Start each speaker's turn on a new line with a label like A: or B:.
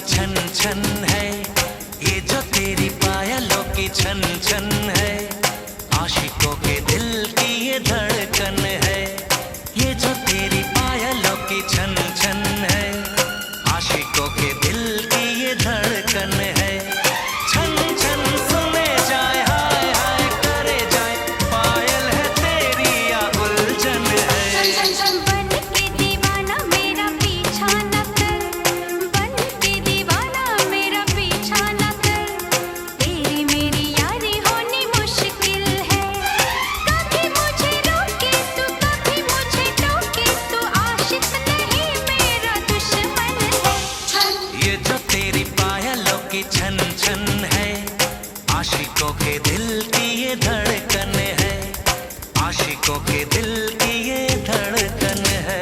A: छन छन है, ये जो तेरी पायलों की छन छन है, आशिकों के दिल की ये धड़कन है। ये जो तेरी पायलों की छन छन है, आशिकों के दिल की ये धड़कन है। छन छन सुने जाए, हाय हाय करे जाए, पायल है तेरी या उलझन है।
B: छन छन बन के दीवाना मेरा पीछा न कर, बन के दीवाना मेरा पीछा न कर। तेरी मेरी यारी होनी मुश्किल है, कभी मुझे रोके तू, कभी मुझे टोके तू, आशिक नहीं मेरा दुश्मन है। छन
A: ये जो तेरी पायलों की छन छन है, आशिकों के दिल